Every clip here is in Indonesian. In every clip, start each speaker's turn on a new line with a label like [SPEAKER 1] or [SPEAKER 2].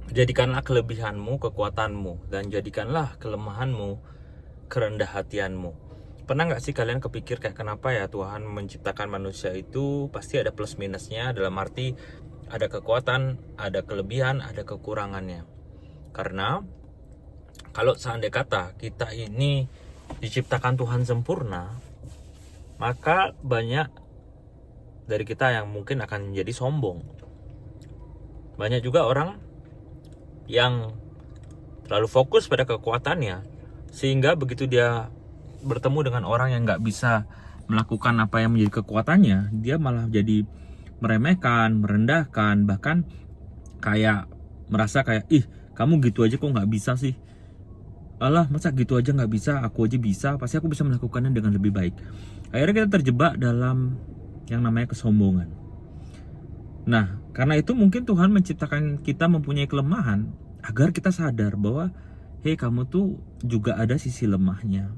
[SPEAKER 1] Jadikanlah kelebihanmu kekuatanmu, dan jadikanlah kelemahanmu kerendah hatianmu. Pernah nggak sih kalian kepikir kayak kenapa ya Tuhan menciptakan manusia itu pasti ada plus minusnya, dalam arti ada kekuatan, ada kelebihan, ada kekurangannya. Karena kalau seandainya kata kita ini diciptakan Tuhan sempurna, maka banyak dari kita yang mungkin akan menjadi sombong. Banyak juga orang yang terlalu fokus pada kekuatannya, sehingga begitu dia bertemu dengan orang yang nggak bisa melakukan apa yang menjadi kekuatannya, dia malah jadi meremehkan, merendahkan, bahkan kayak merasa kayak, ih kamu gitu aja kok nggak bisa sih, alah masa gitu aja nggak bisa, aku aja bisa, pasti aku bisa melakukannya dengan lebih baik. Akhirnya kita terjebak dalam yang namanya kesombongan. Nah, karena itu mungkin Tuhan menciptakan kita mempunyai kelemahan agar kita sadar bahwa hei, kamu tuh juga ada sisi lemahnya.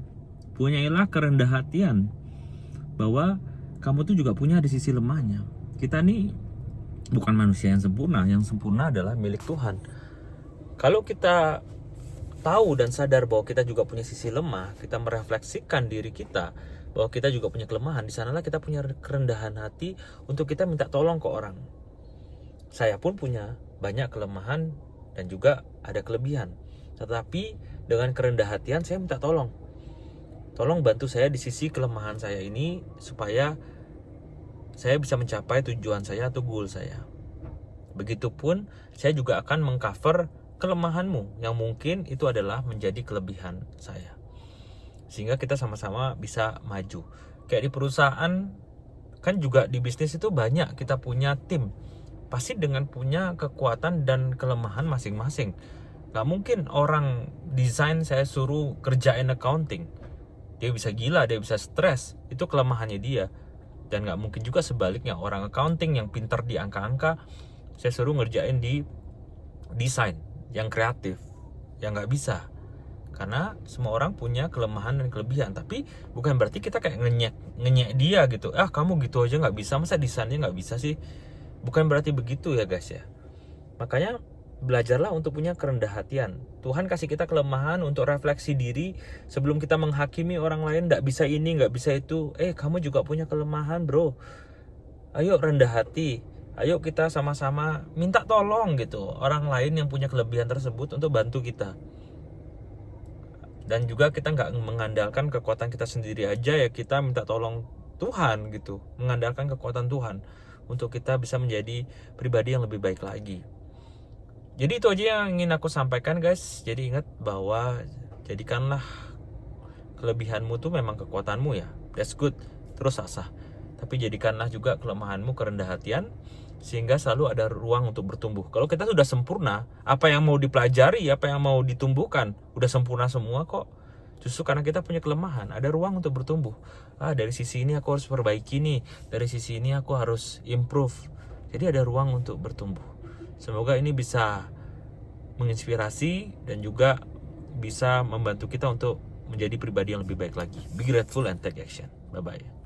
[SPEAKER 1] Punyailah kerendah hatian bahwa kamu tuh juga punya ada sisi lemahnya. Kita nih bukan manusia yang sempurna adalah milik Tuhan. Kalau kita tahu dan sadar bahwa kita juga punya sisi lemah, kita merefleksikan diri kita bahwa kita juga punya kelemahan, di sanalah kita punya kerendahan hati untuk kita minta tolong ke orang. Saya pun punya banyak kelemahan dan juga ada kelebihan. Tetapi dengan kerendah hatian saya minta tolong. Tolong bantu saya di sisi kelemahan saya ini supaya saya bisa mencapai tujuan saya atau goal saya. Begitupun saya juga akan mengcover kelemahanmu yang mungkin itu adalah menjadi kelebihan saya. Sehingga kita sama-sama bisa maju. Kayak di perusahaan kan juga di bisnis itu banyak kita punya tim. Pasti dengan punya kekuatan dan kelemahan masing-masing. Gak mungkin orang desain saya suruh kerjain accounting, dia bisa gila, dia bisa stres, itu kelemahannya dia. Dan gak mungkin juga sebaliknya, orang accounting yang pintar di angka-angka saya suruh ngerjain di desain yang kreatif, yang gak bisa. Karena semua orang punya kelemahan dan kelebihan. Tapi bukan berarti kita kayak ngenyek dia gitu. Kamu gitu aja gak bisa, masa desainnya gak bisa sih? Bukan berarti begitu ya guys ya. Makanya belajarlah untuk punya kerendah hatian. Tuhan kasih kita kelemahan untuk refleksi diri sebelum kita menghakimi orang lain. Gak bisa ini, gak bisa itu. Kamu juga punya kelemahan bro. Ayo rendah hati. Ayo kita sama-sama minta tolong gitu orang lain yang punya kelebihan tersebut untuk bantu kita. Dan juga kita gak mengandalkan kekuatan kita sendiri aja ya, kita minta tolong Tuhan gitu. Mengandalkan kekuatan Tuhan untuk kita bisa menjadi pribadi yang lebih baik lagi. Jadi itu aja yang ingin aku sampaikan guys. Jadi ingat bahwa jadikanlah kelebihanmu tuh memang kekuatanmu ya. That's good, terus asah. Tapi jadikanlah juga kelemahanmu kerendah hatian, sehingga selalu ada ruang untuk bertumbuh. Kalau kita sudah sempurna, apa yang mau dipelajari, apa yang mau ditumbuhkan, udah sempurna semua kok. Justru karena kita punya kelemahan, ada ruang untuk bertumbuh. Dari sisi ini aku harus perbaiki nih, dari sisi ini aku harus improve. Jadi ada ruang untuk bertumbuh. Semoga ini bisa menginspirasi dan juga bisa membantu kita untuk menjadi pribadi yang lebih baik lagi. Be grateful and take action. Bye-bye.